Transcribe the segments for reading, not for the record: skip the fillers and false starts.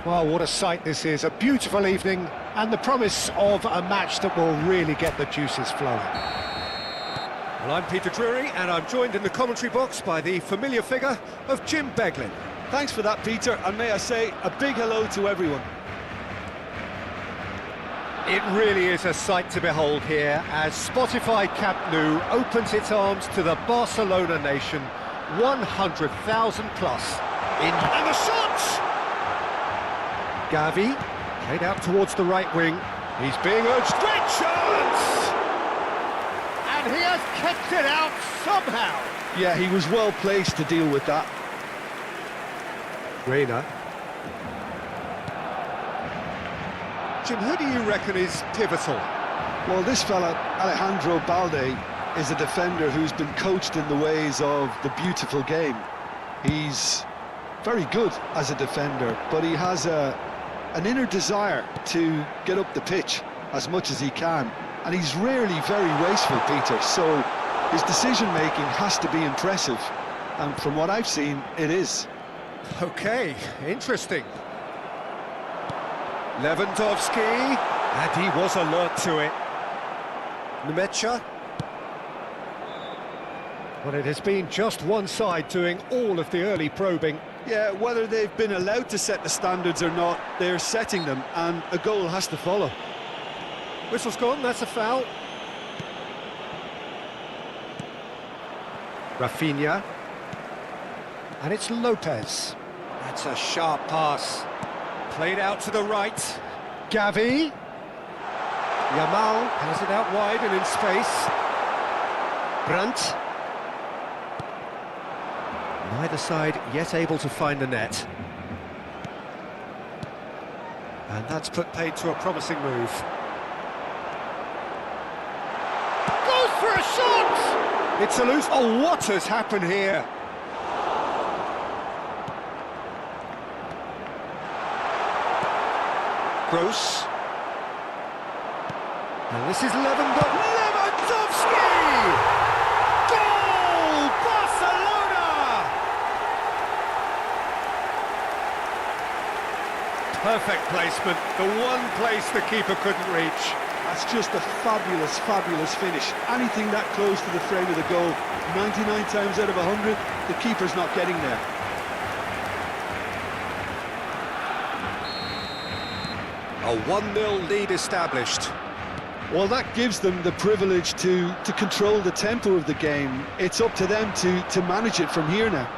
Well, what a sight this is. A beautiful evening and the promise of a match that will really get the juices flowing. Well, I'm Peter Drury, and I'm joined in the commentary box by the familiar figure of Jim Beglin. Thanks for that, Peter, and may I say a big hello to everyone. It really is a sight to behold here as Spotify Camp Nou opens its arms to the Barcelona nation, 100,000 plus. And the shot! Gavi, played out towards the right wing. He's being urged. Great chance! And he has kept it out somehow. Yeah, he was well placed to deal with that. Reina. Jim, who do you reckon is pivotal? Well, this fella, Alejandro Balde, is a defender who's been coached in the ways of the beautiful game. He's very good as a defender, but he has an inner desire to get up the pitch as much as he can. And he's rarely very wasteful, Peter, so his decision-making has to be impressive. And from what I've seen, it is. Okay, interesting. Lewandowski, and he was alert to it. Nemecha. Well, it has been just one side doing all of the early probing. Yeah, whether they've been allowed to set the standards or not, they're setting them, and a goal has to follow. Whistle's gone, that's a foul. Rafinha. And it's Lopez. That's a sharp pass. Played out to the right. Gavi. Yamal has it out wide and in space. Brandt. Neither side yet able to find the net. And that's put paid to a promising move. Goes for a shot! It's a loose... Oh, what has happened here? Gross. And this is Lewandowski! Goal! Barcelona! Perfect placement, the one place the keeper couldn't reach. That's just a fabulous, fabulous finish. Anything that close to the frame of the goal, 99 times out of 100, the keeper's not getting there. A 1-0 lead established. Well, that gives them the privilege to control the tempo of the game. It's up to them to manage it from here now.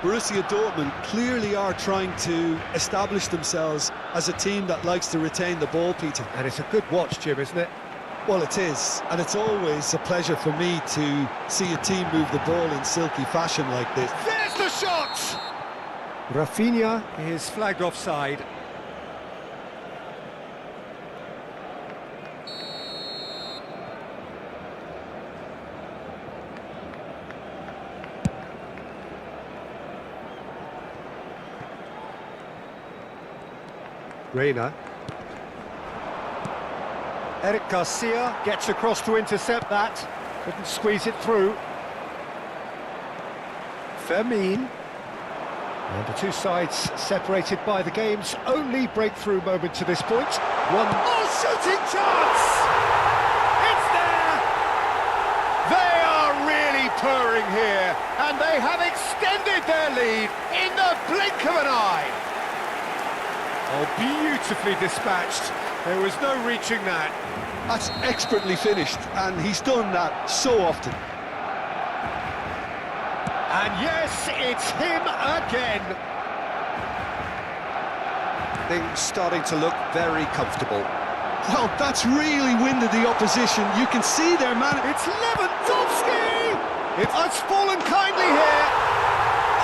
Borussia Dortmund clearly are trying to establish themselves as a team that likes to retain the ball, Peter. And it's a good watch, Jim, isn't it? Well, it is, and it's always a pleasure for me to see a team move the ball in silky fashion like this. There's the shot! Rafinha is flagged offside. Reina. Eric Garcia gets across to intercept that. Couldn't squeeze it through. Fermin. And the two sides separated by the game's only breakthrough moment to this point. Oh, shooting chance! It's there! They are really purring here, and they have extended their lead in the blink of an eye. Oh, beautifully dispatched. There was no reaching that. That's expertly finished, and he's done that so often. And yes, it's him again. Things starting to look very comfortable. Well, that's really winded the opposition. You can see their man. It's Lewandowski! It's fallen kindly here.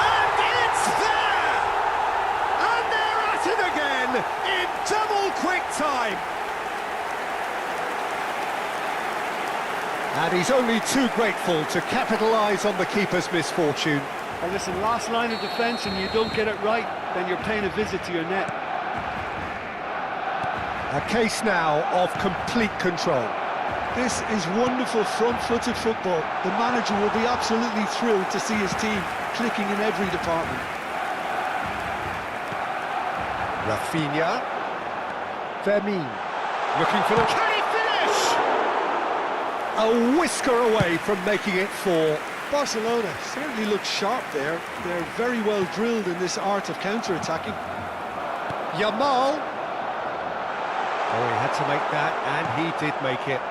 And it's there! And they're at it again in double quick time. And he's only too grateful to capitalise on the keeper's misfortune. And listen, last line of defence and you don't get it right, then you're paying a visit to your net. A case now of complete control. This is wonderful front-footed football. The manager will be absolutely thrilled to see his team clicking in every department. Rafinha. Vermin. Looking for the... Can he finish? A whisker away from making it 4. Barcelona certainly look sharp there. They're very well drilled in this art of counter-attacking. Yamal. Oh, he had to make that, and he did make it.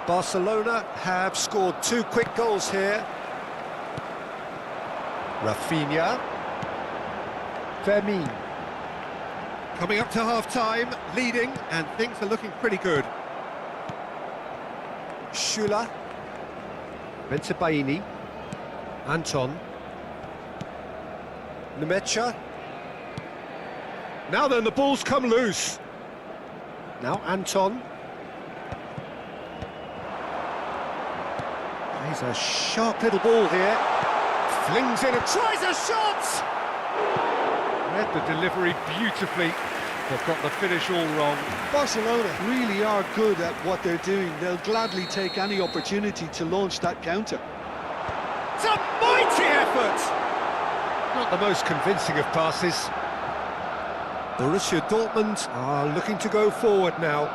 Barcelona have scored 2 quick goals here. Rafinha. Vermin. Coming up to half-time, leading, and things are looking pretty good. Shula. Bensebaini. Anton. Nemecha. Now then, the ball's come loose. Now Anton. Plays a sharp little ball here. Flings in and tries a shot! Read the delivery beautifully. They've got the finish all wrong. Barcelona really are good at what they're doing. They'll gladly take any opportunity to launch that counter. It's a mighty effort! Not the most convincing of passes. Borussia Dortmund are looking to go forward now.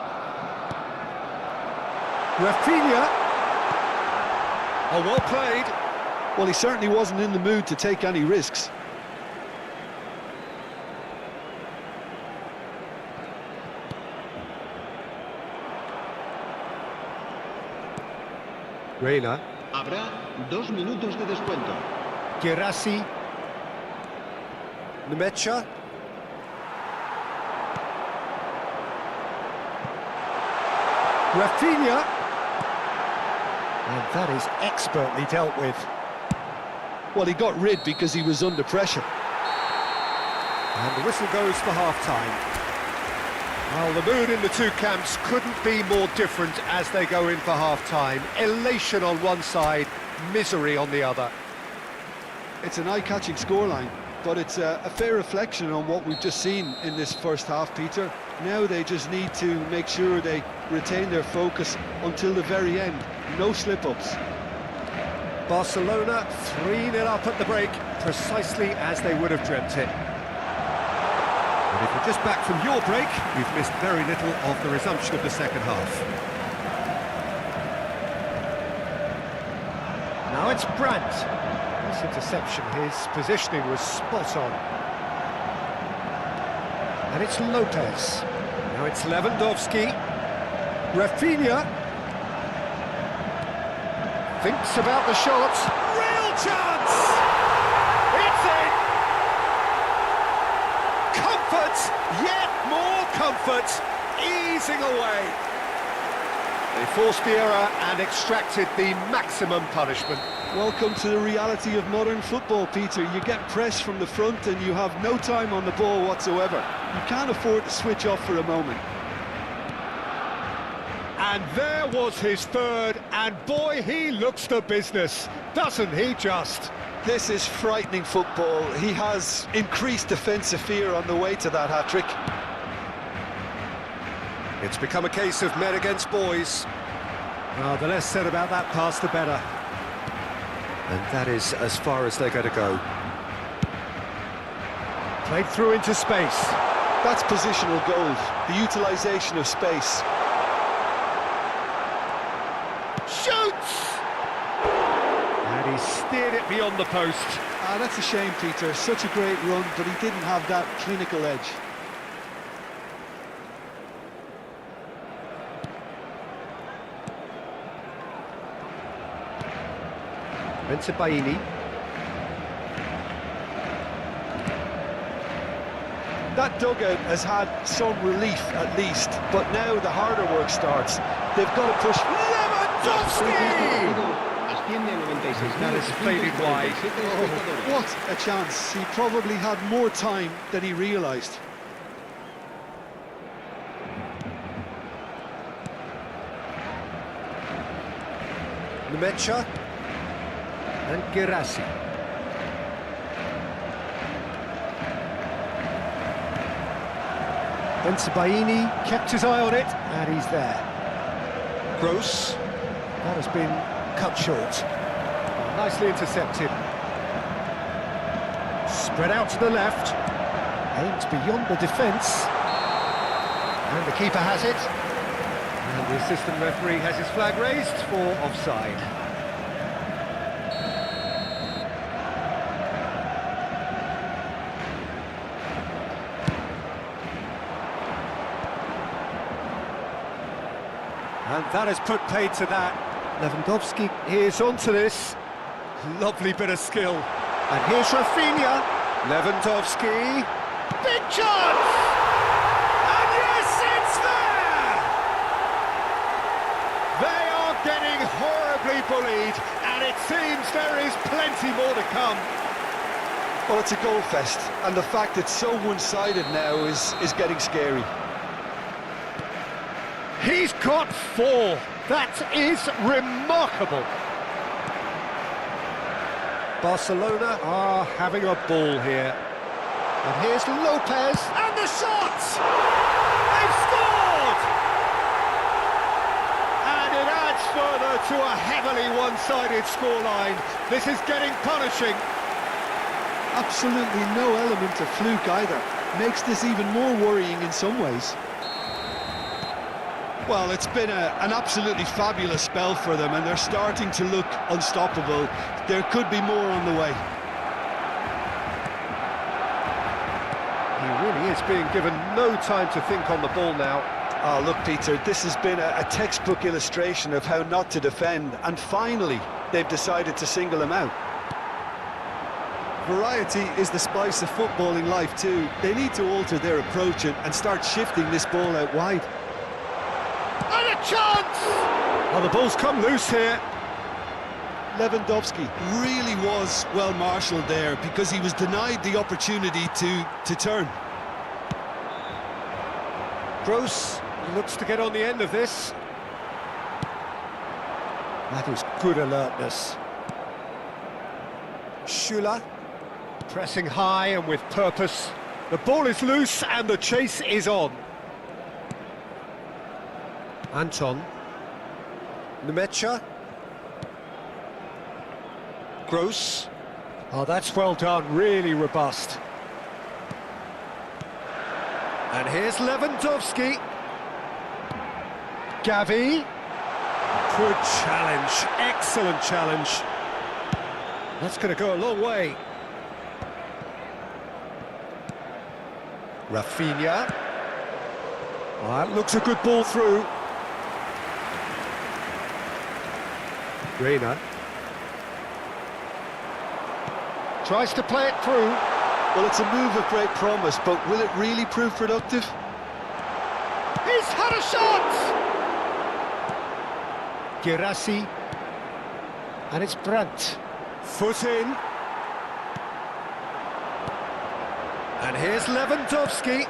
Rafinha. Oh, well played. Well, he certainly wasn't in the mood to take any risks. Reina. Habrá 2 minutos de descuento. Guirassy. Nemecha. Rafinha. And that is expertly dealt with. Well, he got rid because he was under pressure. And the whistle goes for half-time. Well, the mood in the two camps couldn't be more different as they go in for half-time. Elation on one side, misery on the other. It's an eye-catching scoreline, but it's a fair reflection on what we've just seen in this first half, Peter. Now they just need to make sure they retain their focus until the very end. No slip-ups. Barcelona 3-0 up at the break, precisely as they would have dreamt it. And if you're just back from your break, you've missed very little of the resumption of the second half. Now it's Brandt. This interception, his positioning was spot on. And it's Lopez. Now it's Lewandowski. Rafinha. Thinks about the shot. Real chance! It's in! Comfort, yet more comfort, easing away. They forced the error and extracted the maximum punishment. Welcome to the reality of modern football, Peter. You get pressed from the front and you have no time on the ball whatsoever. You can't afford to switch off for a moment. And there was his third, and boy, he looks the business, doesn't he just? This is frightening football. He has increased defensive fear on the way to that hat-trick. It's become a case of men against boys. Well, the less said about that pass, the better. And that is as far as they're going to go. Played through into space. That's positional gold, the utilisation of space. Shoots! And he steered it beyond the post. Ah, that's a shame, Peter. Such a great run, but he didn't have that clinical edge. Bensebaini. That dugout has had some relief at least, but now the harder work starts. They've got to push. Lewandowski! That is faded wide. Oh, what a chance. He probably had more time than he realised. Nemecha. And Guirassy. Bensebaini kept his eye on it, and he's there. Gross. That has been cut short. Nicely intercepted. Spread out to the left. Aims beyond the defence. And the keeper has it. And the assistant referee has his flag raised for offside. And that has put paid to that. Lewandowski Here's onto this. Lovely bit of skill. And here's Rafinha. Lewandowski. Big chance! And yes, it's there! They are getting horribly bullied, and it seems there is plenty more to come. Well, it's a goal fest, and the fact it's so one-sided now is getting scary. He's got 4. That is remarkable. Barcelona are having a ball here. And here's Lopez, and the shot! They've scored! And it adds further to a heavily one-sided scoreline. This is getting punishing. Absolutely no element of fluke either. Makes this even more worrying in some ways. Well, it's been an absolutely fabulous spell for them, and they're starting to look unstoppable. There could be more on the way. He really is being given no time to think on the ball now. Oh, look, Peter, this has been a textbook illustration of how not to defend, and finally, they've decided to single him out. Variety is the spice of footballing life too. They need to alter their approach and start shifting this ball out wide. And a chance! Well, the ball's come loose here. Lewandowski really was well marshalled there because he was denied the opportunity to turn. Gross looks to get on the end of this. That is good alertness. Schüller pressing high and with purpose. The ball is loose and the chase is on. Anton. Nemecha. Gross. Oh, that's well done, really robust. And here's Lewandowski. Gavi. Good challenge, excellent challenge. That's going to go a long way. Rafinha. Oh, that looks a good ball through. Reina. Tries to play it through. Well, it's a move of great promise, but will it really prove productive? He's had a shot! Girassi. And it's Brandt. Foot in. And here's Lewandowski.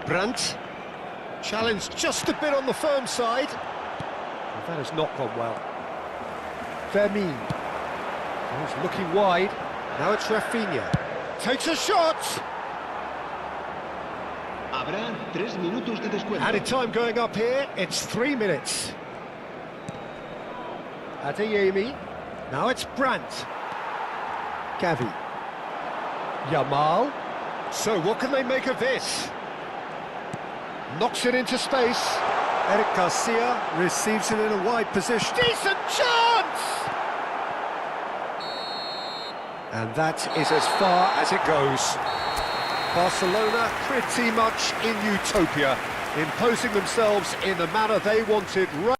Brandt. Challenged just a bit on the firm side. And that has not gone well. Vermin. He's looking wide. Now it's Rafinha. Takes a shot! Habrá 3 minutos de descuento. Added time going up here, it's 3 minutes. Adeyemi. Now it's Brandt. Gavi. Yamal. So what can they make of this? Knocks it into space. Eric Garcia receives it in a wide position. Decent chance! And that is as far as it goes. Barcelona pretty much in utopia, imposing themselves in the manner they wanted right